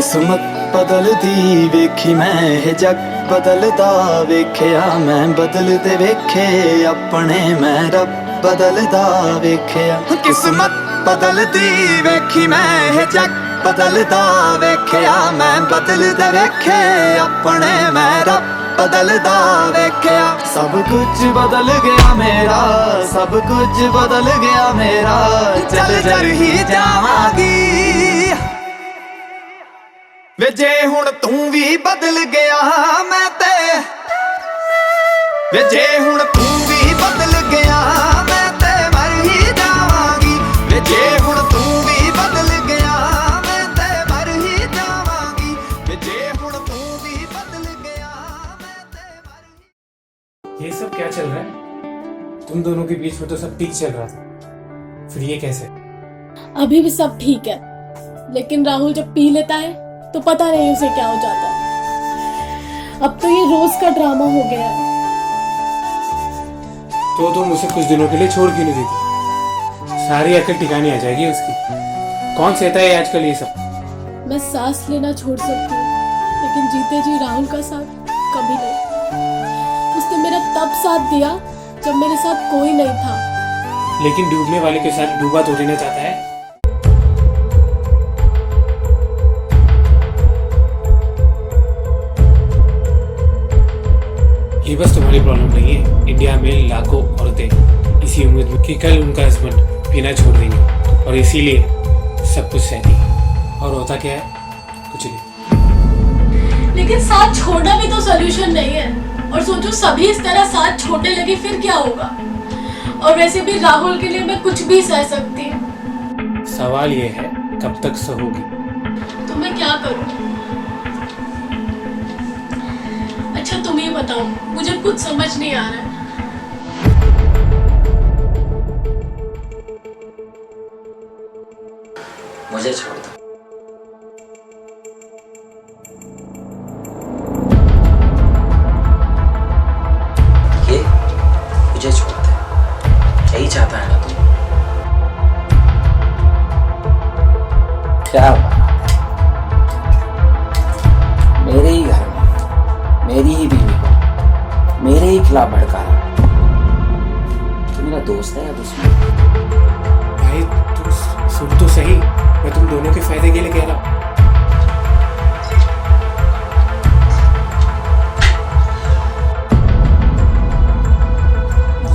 किस्मत बदलदी वेखी मैं ये जग बदलदा वेख्या मैं बदलदे वेखे अपने मैं रब बदलदा वेख्या किस्मत बदलदी वेखी मैं ये जग बदलदा वेख्या मैं बदलदे वेखे अपने मैं रब बदलदा वेख्या सब कुछ बदल गया मेरा सब कुछ बदल गया मेरा चल जर ही जावांगी वे जे हुण तू भी बदल गया मैं ते वे जे हुण तू भी बदल गया मैं ते मर ही जावांगी वे जे हुण तू भी बदल गया मैं ते मर ही जावांगी वे जे हुण तू भी बदल गया मैं ते मर ही। ये सब क्या चल रहा है? तुम दोनों के बीच में तो सब ठीक चल रहा था, फिर ये कैसे? अभी भी सब ठीक है, लेकिन राहुल जब पी लेता है तो पता नहीं उसे क्या हो जाता है। अब तो ये रोज का ड्रामा हो गया है। तो तुम उसे कुछ दिनों के लिए छोड़ क्यों नहीं देती? सारी अकल ठिकानी आ जाएगी उसकी। कौन सहता है आजकल ये सब? मैं सांस लेना छोड़ सकती हूँ, लेकिन जीते जी राहुल का साथ कभी नहीं। उसने मेरा तब साथ दिया जब मेरे साथ कोई नहीं था। लेकिन डूबने वाले के साथ डूबा तो रहना चाहता है। ये बस तुम्हारी प्रॉब्लम नहीं है। इंडिया में लाखों औरतें इसी उम्मीद में कि कल उनका हस्बैंड पीना छोड़ देंगे और इसीलिए सब कुछ सहती है। और होता क्या है? कुछ नहीं। लेकिन साथ छोड़ना भी तो सोल्यूशन नहीं है। और सोचो सभी इस तरह साथ छोड़ने लगे फिर क्या होगा? और वैसे भी राहुल के लिए मैं कुछ भी सह सकती हूँ। सवाल ये है कब तक सहोगी? तो मैं क्या करूँ? अच्छा तुम ही बताओ, मुझे कुछ समझ नहीं आ रहा है। मुझे छोड़ दो। ये मुझे छोड़ दे। यही चाहता है ना तुम? क्या मेरे ही घर में मेरी ही बीवी को मेरे ही खिलाफ भड़का रहा। तू मेरा दोस्त है या दुश्मन? भाई तुम सुन तो सही, मैं तुम दोनों के फायदे के लिए कह रहा हूँ।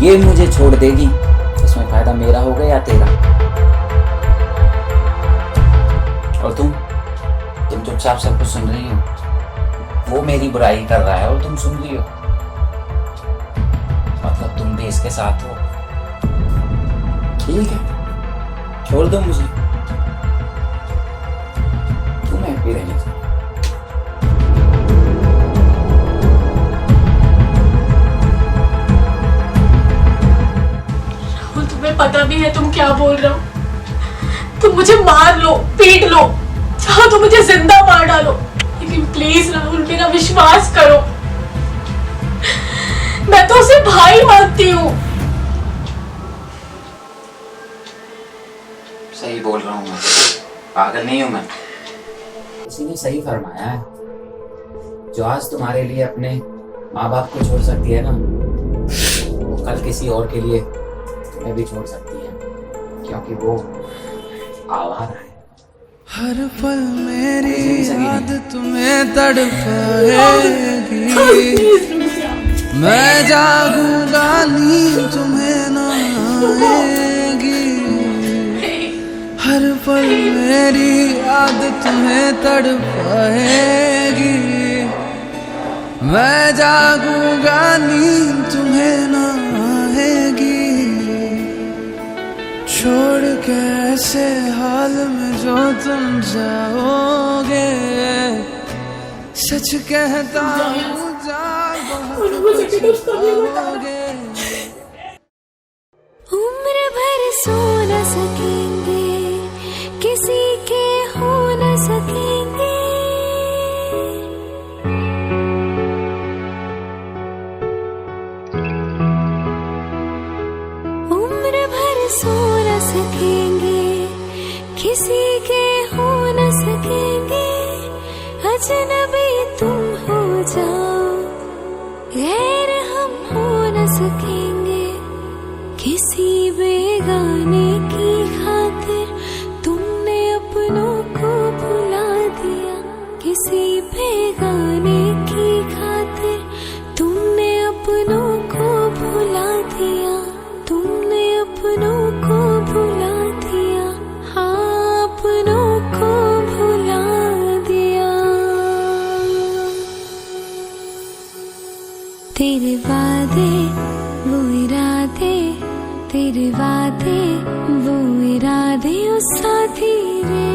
ये मुझे छोड़ देगी, इसमें फायदा मेरा होगा या तेरा? और तुम चुपचाप सब कुछ सुन रही हो। वो मेरी बुराई कर रहा है और तुम सुन रही हो, मतलब तुम भी इसके साथ हो। ठीक है, छोड़ दो मुझे, तुम हैप्पी रहने दो। राहुल तुम्हें पता भी है तुम क्या बोल रहे हो? तुम मुझे मार लो, पीट लो, चाहो तो मुझे जिंदा मार डालो, लेकिन प्लीज राहुल मेरा विश्वास करो। मैं तो उसे भाई मानती हूँ। सही बोल रहा हूँ मैं, पागल नहीं हूँ मैं। किसी ने सही फरमाया है, जो आज तुम्हारे लिए अपने माँ बाप को छोड़ सकती है ना, वो कल किसी और के लिए तुम्हें भी छोड़ सकती है, क्योंकि वो आवारा है। हर पल मेरी याद तुम्हें तड़पाएगी, मैं जागूंगा नींद तुम्हें न आएगी। हर पल मेरी याद तुम्हें तड़पाएगी, मैं जागूंगा नींद तुम्हें न आएगी। छोड़ के ऐसे हाल में जो तुम जाओगे, सच कहता हूँ जाओगे। उम्र भर सो न सकेंगे, किसी के हो न सकेंगे। उम्र भर सो न सकेंगे, किसी के हो न सकेंगे। अजनबी तुम हो जाओ, गैर हम हो न सकेंगे। किसी बेगाने की खातिर तुमने अपनों को भुला दिया, किसी बेगाने की खातिर तुमने अपनों को भुला दिया, तुमने अपनों को भुला दिया, हाँ अपनों को भुला दिया। तेरे वादे वो इरादे, तेरे वादे वो इरादे ओ साथी रे,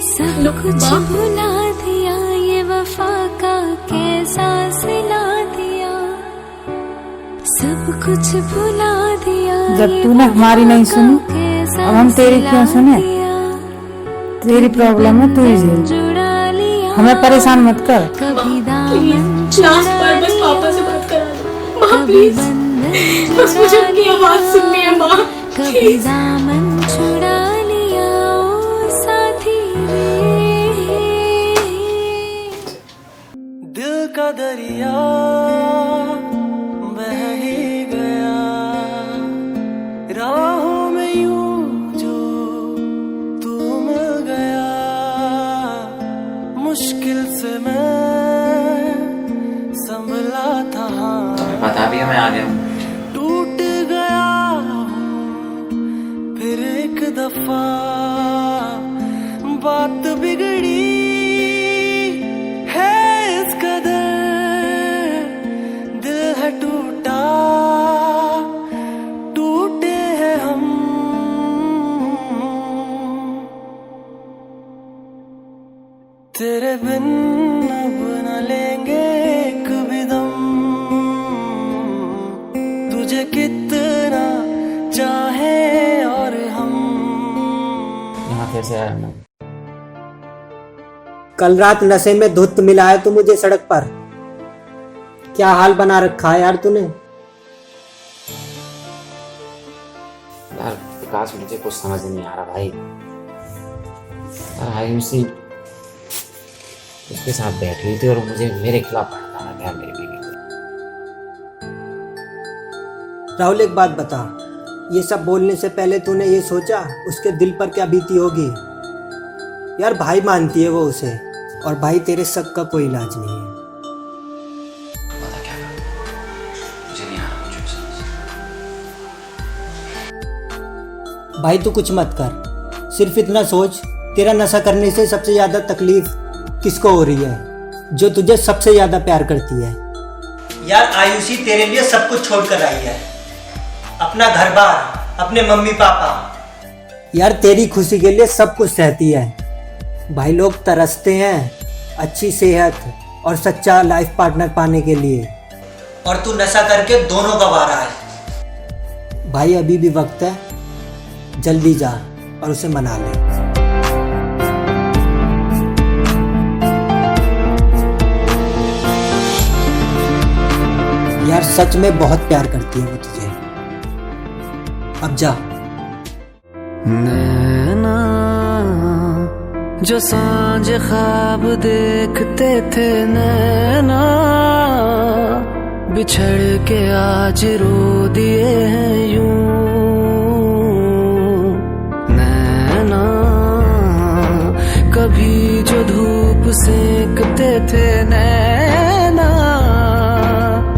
सब कुछ भुला दिया, ये वफा का कैसा सिला दिया, सब कुछ भुला दिया। जब तूने हमारी नहीं सुनी, अब हम तेरी क्यों सुने? तेरी प्रॉब्लम है, तू ही झेल, हमें परेशान मत कर। लास्ट बार बस पापा से बात करा दो माँ, प्लीज, बस मुझे उनकी आवाज सुननी है माँ, कभी दामन छुड़ा लिया ओ साथी रे। दिल का दरिया बह ही गया, राहों में यूं जो तू मिल गया, मुश्किल से मैं संभला था, पता भी है मैं आ गया हूँ। टूट गया फिर एक दफा, बात बिगड़ी है इस कदर, दिल है टूटा, टूटे हैं हम, तेरे बिन अब न लेंगे एक भी दम, तुझे कितना चाहे और हम। यहाँ फिर से आया मैं। कल रात नशे में धुत मिलाया तू मुझे सड़क पर, क्या हाल बना रखा है यार तूने। यार विकास, मुझे कुछ समझ नहीं आ रहा भाई। यार आयुषी उसके साथ बैठी हुई थी और मुझे मेरे खिलाफ भड़काना था मेरी बीवी को। राहुल एक बात बता, ये सब बोलने से पहले तूने ये सोचा उसके दिल पर क्या बीती होगी। यार भाई मानती है वो उसे, और भाई तेरे शक का कोई इलाज नहीं है। पता क्या करूं? मुझे नहीं आ रहा कुछ समझ। भाई तू कुछ मत कर, सिर्फ इतना सोच तेरा नशा करने से सबसे ज्यादा तकलीफ किसको हो रही है, जो तुझे सबसे ज्यादा प्यार करती है। यार आयुषी तेरे लिए सब कुछ छोड़ कर आई है, अपना घर बार, अपने मम्मी पापा, यार तेरी खुशी के लिए सब कुछ सहती है। भाई लोग तरसते हैं अच्छी सेहत और सच्चा लाइफ पार्टनर पाने के लिए, और तू नशा करके दोनों गवा रहा है। भाई अभी भी वक्त है, जल्दी जा और उसे मना ले। यार सच में बहुत प्यार करती है वो तुझे, अब जा। नैना जो सांझ ख्वाब देखते थे, नैना बिछड़ के आज रो दिए हैं यूं। नैना कभी जो धूप सेकते थे, नैना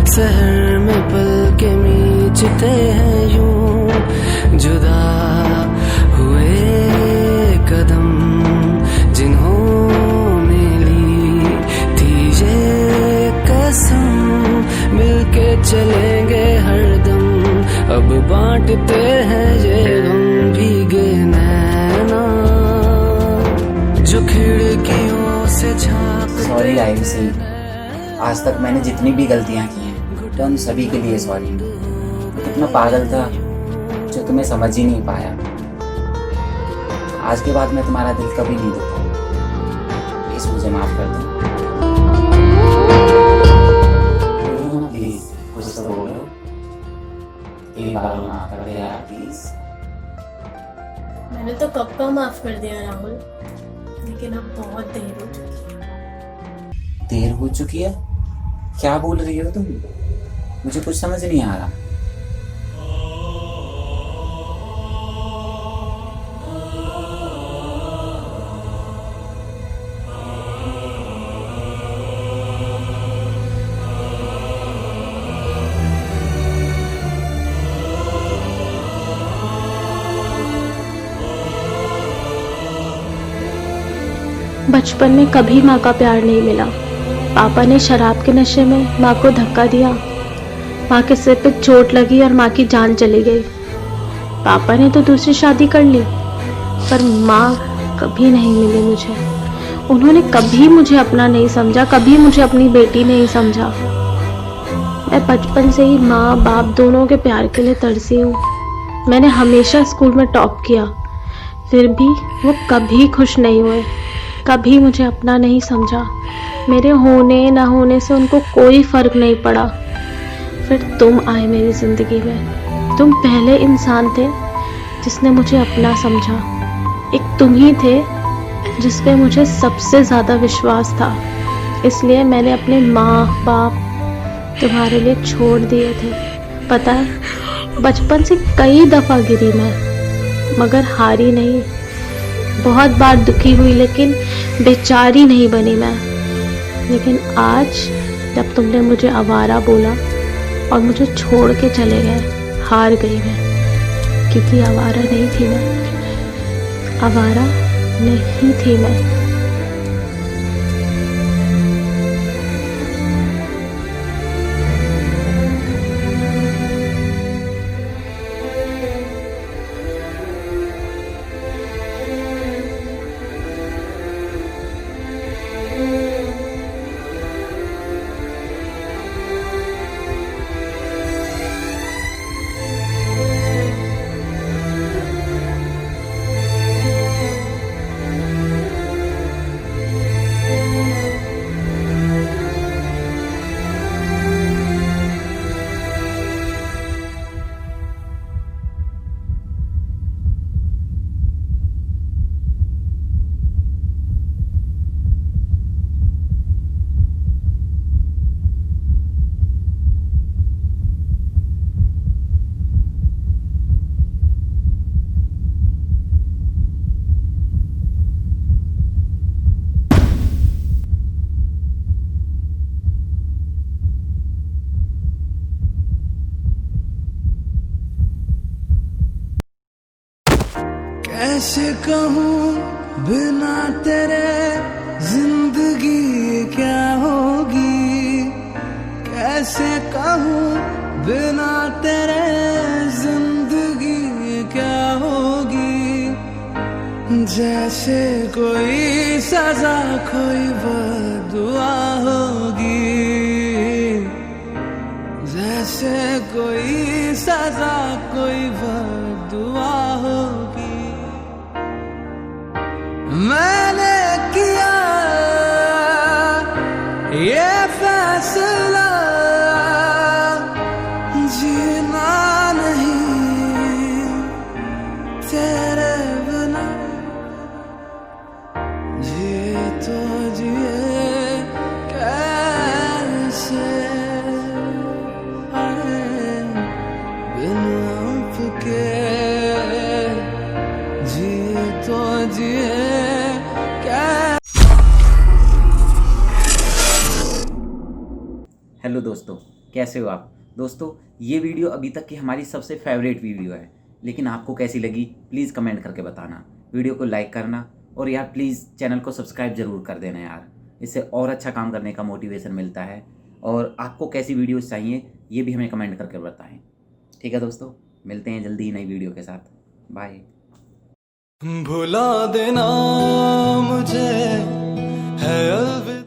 शहर में पल के मीचते हैं यूं। जुदा हुए कदम जिन्होंने ली थी ये कसम, मिलके चलेंगे हरदम, अब बांटते हैं ये गम। भीगे नैना जो खिड़कियों से झांकते। सॉरी आयुषी, आज तक मैंने जितनी भी गलतियां की हैं तो उन सभी के लिए सॉरी। मैं कितना पागल था जो तुम्हें समझ ही नहीं पाया। आज के बाद मैं तुम्हारा दिल कभी नहीं दुखाऊंगा, प्लीज मुझे माफ कर दो। प्लीज कुछ तो बोलो, एक बार माफ कर दे यार प्लीज। मैंने तो कब का माफ कर दिया राहुल, लेकिन अब बहुत देर हो चुकी है। देर हो चुकी है? क्या बोल रही हो तुम? मुझे कुछ समझ नहीं आ रहा। बचपन में कभी माँ का प्यार नहीं मिला। पापा ने शराब के नशे में माँ को धक्का दिया, माँ के सिर पे चोट लगी और माँ की जान चली गई। पापा ने तो दूसरी शादी कर ली, पर माँ कभी नहीं मिली मुझे। उन्होंने कभी मुझे अपना नहीं समझा, कभी मुझे अपनी बेटी नहीं समझा। मैं बचपन से ही माँ बाप दोनों के प्यार के लिए तरसी हूँ। मैंने हमेशा स्कूल में टॉप किया, फिर भी वो कभी खुश नहीं हुए, कभी मुझे अपना नहीं समझा। मेरे होने ना होने से उनको कोई फर्क नहीं पड़ा। फिर तुम आए मेरी जिंदगी में। तुम पहले इंसान थे जिसने मुझे अपना समझा। एक तुम ही थे जिस पे मुझे सबसे ज़्यादा विश्वास था। इसलिए मैंने अपने माँ बाप तुम्हारे लिए छोड़ दिए थे। पता है, बचपन से कई दफ़ा गिरी मैं, मगर हारी नहीं। बहुत बार दुखी हुई, लेकिन बेचारी नहीं बनी मैं। लेकिन आज जब तुमने मुझे आवारा बोला और मुझे छोड़ के चले गए, हार गई मैं। क्योंकि आवारा नहीं थी मैं, आवारा नहीं थी मैं। कैसे कहूँ बिना तेरे जिंदगी क्या होगी, कैसे कहूँ बिना तेरे जिंदगी क्या होगी। जैसे कोई सजा कोई बदुआ होगी, जैसे कोई सजा कोई बदुआ होगी। मैंने किया ये फैसला, जीना नहीं तेरे बिना। जिए तो जिए कैसे बिन आपके, जिए तो जिए। हेलो दोस्तों, कैसे हो आप? दोस्तों, ये वीडियो अभी तक की हमारी सबसे फेवरेट वीडियो है, लेकिन आपको कैसी लगी प्लीज़ कमेंट करके बताना। वीडियो को लाइक करना और यार प्लीज़ चैनल को सब्सक्राइब ज़रूर कर देना यार, इससे और अच्छा काम करने का मोटिवेशन मिलता है। और आपको कैसी वीडियोस चाहिए ये भी हमें कमेंट करके बताएं। ठीक है दोस्तों, मिलते हैं जल्दी ही नई वीडियो के साथ। बाय। भुला देना मुझे है